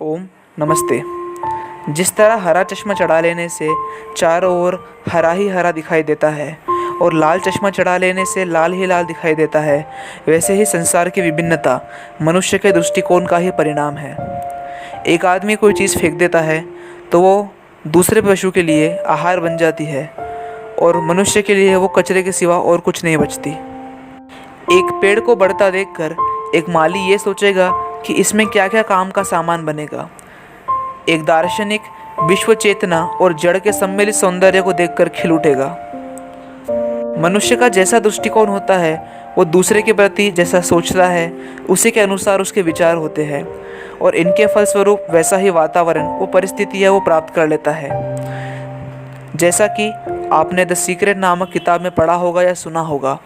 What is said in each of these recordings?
ओम नमस्ते। जिस तरह हरा चश्मा चढ़ा लेने से चारों ओर हरा ही हरा दिखाई देता है और लाल चश्मा चढ़ा लेने से लाल ही लाल दिखाई देता है, वैसे ही संसार की विभिन्नता मनुष्य के दृष्टिकोण का ही परिणाम है। एक आदमी कोई चीज़ फेंक देता है तो वो दूसरे पशु के लिए आहार बन जाती है और मनुष्य के लिए वो कचरे के सिवा और कुछ नहीं बचती। एक पेड़ को बढ़ता देखकर एक माली ये सोचेगा कि इसमें क्या क्या काम का सामान बनेगा। एक दार्शनिक विश्व चेतना और जड़ के सम्मिलित सौंदर्य को देखकर खिल उठेगा। मनुष्य का जैसा दृष्टिकोण होता है वो दूसरे के प्रति जैसा सोचता है उसी के अनुसार उसके विचार होते हैं और इनके फलस्वरूप वैसा ही वातावरण वो परिस्थितियाँ वो प्राप्त कर लेता है। जैसा कि आपने द सीक्रेट नामक किताब में पढ़ा होगा या सुना होगा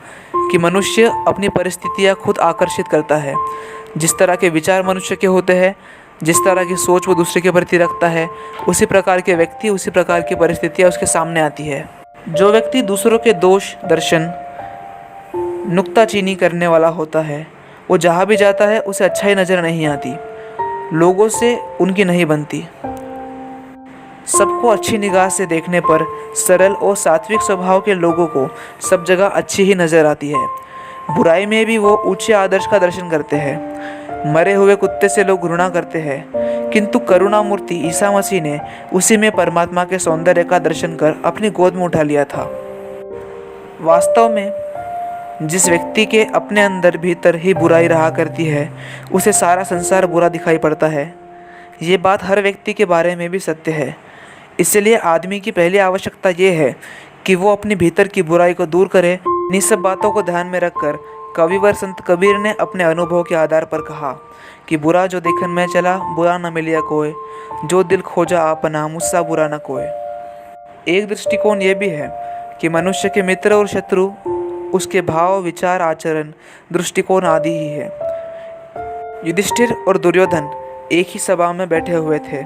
कि मनुष्य अपनी परिस्थितियाँ खुद आकर्षित करता है। जिस तरह के विचार मनुष्य के होते हैं, जिस तरह की सोच वो दूसरे के प्रति रखता है, उसी प्रकार के व्यक्ति, उसी प्रकार की परिस्थितियाँ उसके सामने आती है। जो व्यक्ति दूसरों के दोष दर्शन नुक्ताचीनी करने वाला होता है वो जहाँ भी जाता है उसे अच्छाई नज़र नहीं आती, लोगों से उनकी नहीं बनती। सबको अच्छी निगाह से देखने पर सरल और सात्विक स्वभाव के लोगों को सब जगह अच्छी ही नज़र आती है। बुराई में भी वो ऊंचे आदर्श का दर्शन करते हैं। मरे हुए कुत्ते से लोग घृणा करते हैं, किंतु करुणा मूर्ति ईसा मसीह ने उसी में परमात्मा के सौंदर्य का दर्शन कर अपनी गोद में उठा लिया था। वास्तव में जिस व्यक्ति के अपने अंदर भीतर ही बुराई रहा करती है उसे सारा संसार बुरा दिखाई पड़ता है। ये बात हर व्यक्ति के बारे में भी सत्य है। इसलिए आदमी की पहली आवश्यकता ये है कि वो अपने भीतर की बुराई को दूर करे। इन सब बातों को ध्यान में रखकर कविवर संत कबीर ने अपने अनुभव के आधार पर कहा कि बुरा जो देखन में चला बुरा न मिलिया कोय, जो दिल खोजा आपना मुझसा बुरा न कोय। एक दृष्टिकोण ये भी है कि मनुष्य के मित्र और शत्रु उसके भाव, विचार, आचरण, दृष्टिकोण आदि ही है। युधिष्ठिर और दुर्योधन एक ही सभा में बैठे हुए थे।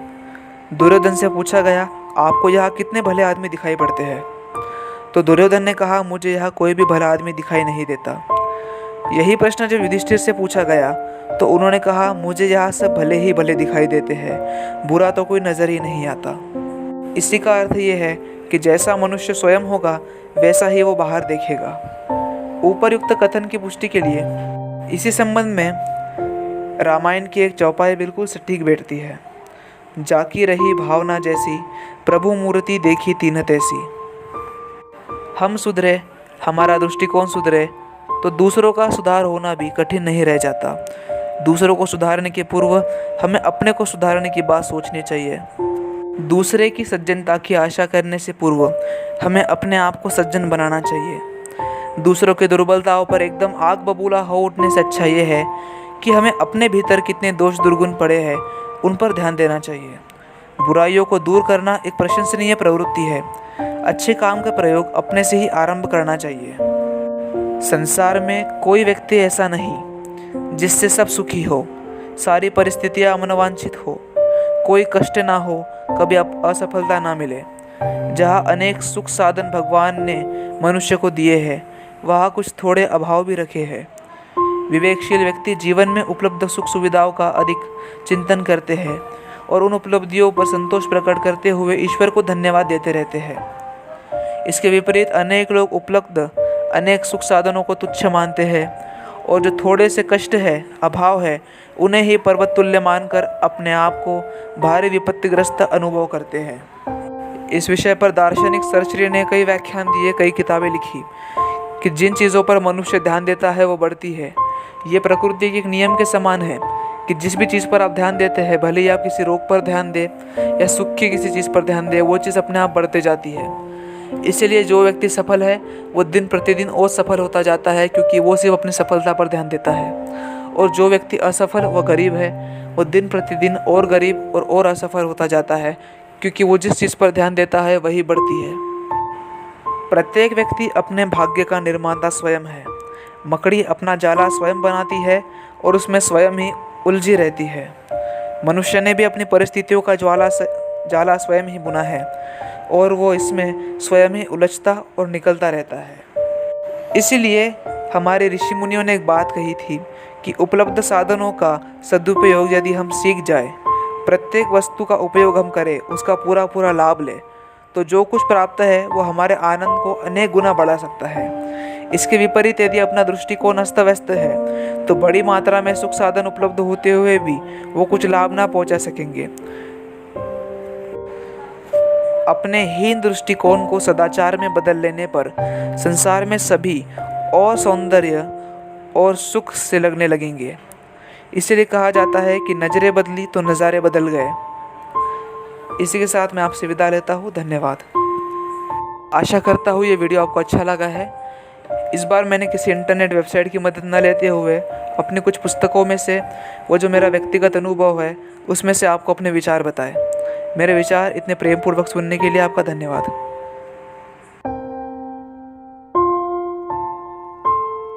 दुर्योधन से पूछा गया, आपको यहाँ कितने भले आदमी दिखाई पड़ते हैं? तो दुर्योधन ने कहा, मुझे यहाँ कोई भी भला आदमी दिखाई नहीं देता। यही प्रश्न जब युधिष्ठिर से पूछा गया तो उन्होंने कहा, मुझे यहाँ सब भले ही भले दिखाई देते हैं, बुरा तो कोई नज़र ही नहीं आता। इसी का अर्थ ये है कि जैसा मनुष्य स्वयं होगा वैसा ही वो बाहर देखेगा। ऊपर्युक्त कथन की पुष्टि के लिए इसी संबंध में रामायण की एक चौपाई बिल्कुल सटीक बैठती है। जाकी रही भावना जैसी, प्रभु मूर्ति देखी तीन तैसी। हम सुधरे, हमारा दृष्टिकोण सुधरे तो दूसरों का सुधार होना भी कठिन नहीं रह जाता। दूसरों को सुधारने के पूर्व हमें अपने को सुधारने की बात सोचनी चाहिए। दूसरे की सज्जनता की आशा करने से पूर्व हमें अपने आप को सज्जन बनाना चाहिए। दूसरों की दुर्बलताओं पर एकदम आग बबूला हो उठने से अच्छा ये है कि हमें अपने भीतर कितने दोष दुर्गुण पड़े हैं उन पर ध्यान देना चाहिए। बुराइयों को दूर करना एक प्रशंसनीय प्रवृत्ति है। अच्छे काम का प्रयोग अपने से ही आरंभ करना चाहिए। संसार में कोई व्यक्ति ऐसा नहीं जिससे सब सुखी हो, सारी परिस्थितियां अमनवांछित हो, कोई कष्ट ना हो, कभी असफलता ना मिले। जहाँ अनेक सुख साधन भगवान ने मनुष्य को दिए हैं वहाँ कुछ थोड़े अभाव भी रखे हैं। विवेकशील व्यक्ति जीवन में उपलब्ध सुख सुविधाओं का अधिक चिंतन करते हैं और उन उपलब्धियों पर संतोष प्रकट करते हुए ईश्वर को धन्यवाद देते रहते हैं। इसके विपरीत अनेक लोग उपलब्ध अनेक सुख साधनों को तुच्छ मानते हैं और जो थोड़े से कष्ट है, अभाव है, उन्हें ही पर्वत तुल्य मानकर अपने आप को भारी विपत्तिग्रस्त अनुभव करते हैं। इस विषय पर दार्शनिक सरश्री ने कई व्याख्यान दिए, कई किताबें लिखी कि जिन चीज़ों पर मनुष्य ध्यान देता है वो बढ़ती है। ये प्रकृति के एक नियम के समान है कि जिस भी चीज़ पर आप ध्यान देते हैं, भले ही आप किसी रोग पर ध्यान दें या सुख की किसी चीज़ पर ध्यान दें, वो चीज़ अपने आप बढ़ते जाती है। इसीलिए जो व्यक्ति सफल है वो दिन प्रतिदिन और सफल होता जाता है, क्योंकि वो सिर्फ अपनी सफलता पर ध्यान देता है। और जो व्यक्ति असफल व गरीब है वो दिन प्रतिदिन और गरीब और असफल होता जाता है, क्योंकि वो जिस चीज़ पर ध्यान देता है वही बढ़ती है। प्रत्येक व्यक्ति अपने भाग्य का निर्माता स्वयं है। मकड़ी अपना जाला स्वयं बनाती है और उसमें स्वयं ही उलझी रहती है। मनुष्य ने भी अपनी परिस्थितियों का जाला स्वयं ही बुना है और वो इसमें स्वयं ही उलझता और निकलता रहता है। इसीलिए हमारे ऋषि मुनियों ने एक बात कही थी कि उपलब्ध साधनों का सदुपयोग यदि हम सीख जाए प्रत्येक वस्तु का उपयोग हम करें, उसका पूरा पूरा लाभ लें, तो जो कुछ प्राप्त है वो हमारे आनंद को अनेक गुना बढ़ा सकता है। इसके विपरीत यदि अपना दृष्टिकोण अस्त व्यस्त है तो बड़ी मात्रा में सुख साधन उपलब्ध होते हुए भी वो कुछ लाभ ना पहुंचा सकेंगे। अपने हीन दृष्टिकोण को सदाचार में बदल लेने पर संसार में सभी और सौंदर्य और सुख से लगने लगेंगे। इसीलिए कहा जाता है कि नजरें बदली तो नज़ारे बदल गए। इसी के साथ मैं आपसे विदा लेता हूँ। धन्यवाद। आशा करता हूँ ये वीडियो आपको अच्छा लगा है। इस बार मैंने किसी इंटरनेट वेबसाइट की मदद न लेते हुए अपनी कुछ पुस्तकों में से वो जो मेरा व्यक्तिगत अनुभव है उसमें से आपको अपने विचार बताए। मेरे विचार इतने प्रेमपूर्वक सुनने के लिए आपका धन्यवाद।